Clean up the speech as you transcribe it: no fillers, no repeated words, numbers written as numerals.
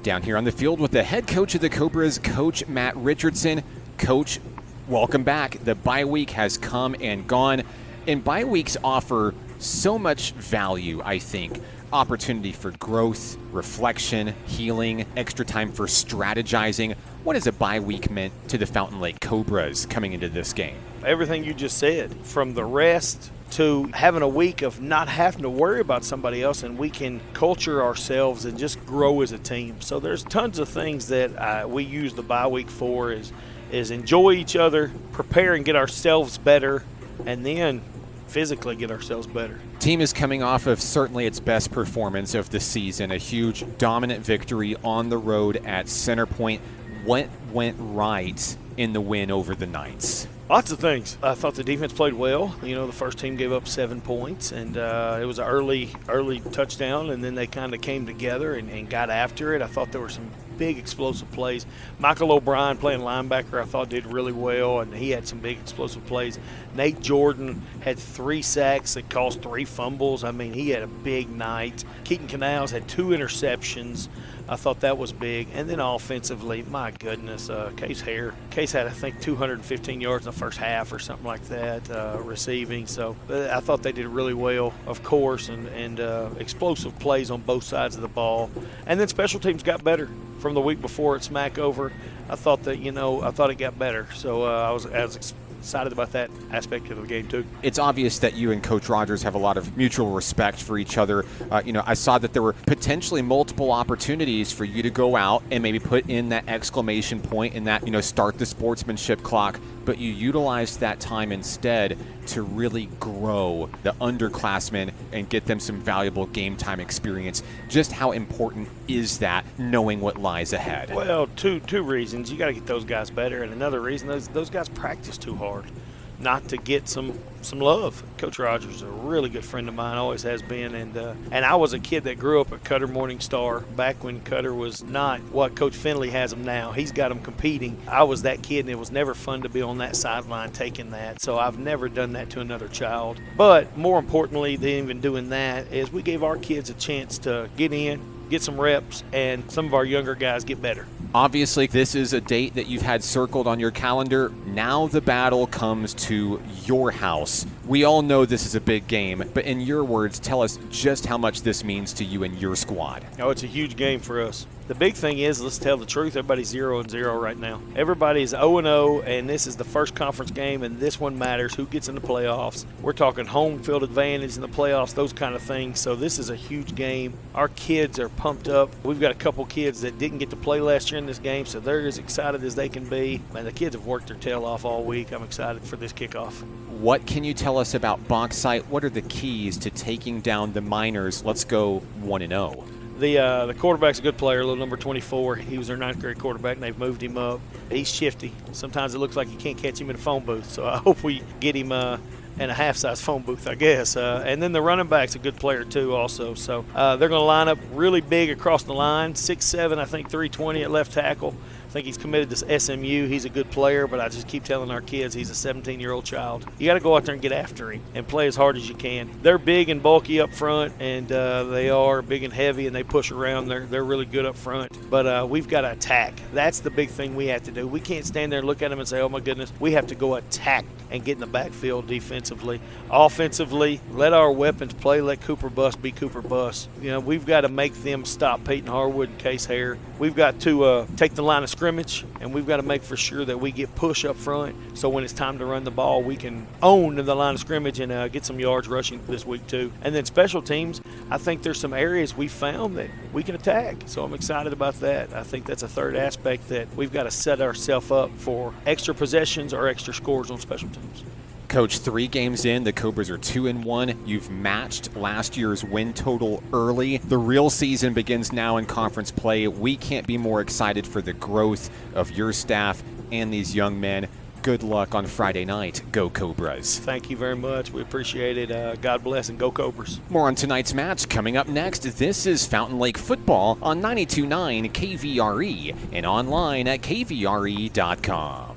Down here on the field with the head coach of the Cobras, Coach Matt Richardson. Coach, welcome back. The bye week has come and gone, and bye weeks offer so much value, I think. Opportunity for growth, reflection, healing, extra time for strategizing. What has a bye week meant to the Fountain Lake Cobras coming into this game? Everything you just said, from the rest to having a week of not having to worry about somebody else, and we can culture ourselves and just grow as a team. So there's tons of things that we use the bye week for, is enjoy each other, prepare and get ourselves better, and then physically get ourselves better. Team is coming off of certainly its best performance of the season, a huge dominant victory on the road at Center Point. What went right in the win over the Knights? Lots of things. I thought the defense played well. You know, the first team gave up 7 points, and it was an early touchdown, and then they kind of came together and got after it. I thought there were some big explosive plays. Michael O'Brien, playing linebacker, I thought did really well, and he had some big explosive plays. Nate Jordan had 3 sacks that caused 3 fumbles. I mean, he had a big night. Keaton Canals had 2 interceptions. I thought that was big. And then offensively, my goodness, Case had, I think, 215 yards in the first half or something like that, receiving. So I thought they did really well, of course, and explosive plays on both sides of the ball. And then special teams got better from the week before at Smackover. I thought that, I thought it got better. So I was excited about that aspect of the game too. It's obvious that you and Coach Rogers have a lot of mutual respect for each other. I saw that there were potentially multiple opportunities for you to go out and maybe put in that exclamation point and that, start the sportsmanship clock, but you utilized that time instead to really grow the underclassmen and get them some valuable game time experience. Just how important is that, knowing what lies ahead? Well, two reasons. You got to get those guys better, and another reason, those guys practice too hard not to get some love. Coach Rogers is a really good friend of mine, always has been, and I was a kid that grew up at Cutter Morning Star back when Cutter was not what Coach Finley has them now. He's got them competing. I was that kid, and it was never fun to be on that sideline taking that, so I've never done that to another child. But more importantly than even doing that is we gave our kids a chance to get in, get some reps, and some of our younger guys get better. Obviously, this is a date that you've had circled on your calendar. Now the battle comes to your house. We all know this is a big game, but in your words, tell us just how much this means to you and your squad. Oh, it's a huge game for us. The big thing is, let's tell the truth, everybody's 0-0 right now. Everybody's 0-0, and this is the first conference game, and this one matters. Who gets in the playoffs? We're talking home field advantage in the playoffs, those kind of things. So this is a huge game. Our kids are pumped up. We've got a couple kids that didn't get to play last year in this game, so they're as excited as they can be. Man, the kids have worked their tail off all week. I'm excited for this kickoff. What can you tell us about Bauxite? What are the keys to taking down the Miners? Let's go 1-0. The quarterback's a good player, little number 24. He was their 9th grade quarterback, and they've moved him up. He's shifty. Sometimes it looks like you can't catch him in a phone booth, so I hope we get him in a half-size phone booth, I guess. And then the running back's a good player, too, also. So they're going to line up really big across the line, 6'7", I think 320 at left tackle. I think he's committed to SMU. He's a good player, but I just keep telling our kids he's a 17-year-old child. You got to go out there and get after him and play as hard as you can. They're big and bulky up front, and they are big and heavy, and they push around. They're really good up front. But we've got to attack. That's the big thing we have to do. We can't stand there and look at them and say, oh, my goodness. We have to go attack and get in the backfield defensively. Offensively, let our weapons play. Let Cooper Bus be Cooper Bus. We've got to make them stop Peyton Harwood and Case Hare. We've got to take the line of scrimmage, and we've got to make for sure that we get push up front, so when it's time to run the ball, we can own the line of scrimmage and get some yards rushing this week too. And then special teams, I think there's some areas we found that we can attack, so I'm excited about that. I think that's a third aspect that we've got to set ourselves up for extra possessions or extra scores on special teams. Coach, 3 games in, the Cobras are 2-1. You've matched last year's win total early. The real season begins now in conference play. We can't be more excited for the growth of your staff and these young men. Good luck on Friday night. Go Cobras. Thank you very much. We appreciate it. God bless and go Cobras. More on tonight's match coming up next. This is Fountain Lake Football on 92.9 KVRE and online at kvre.com.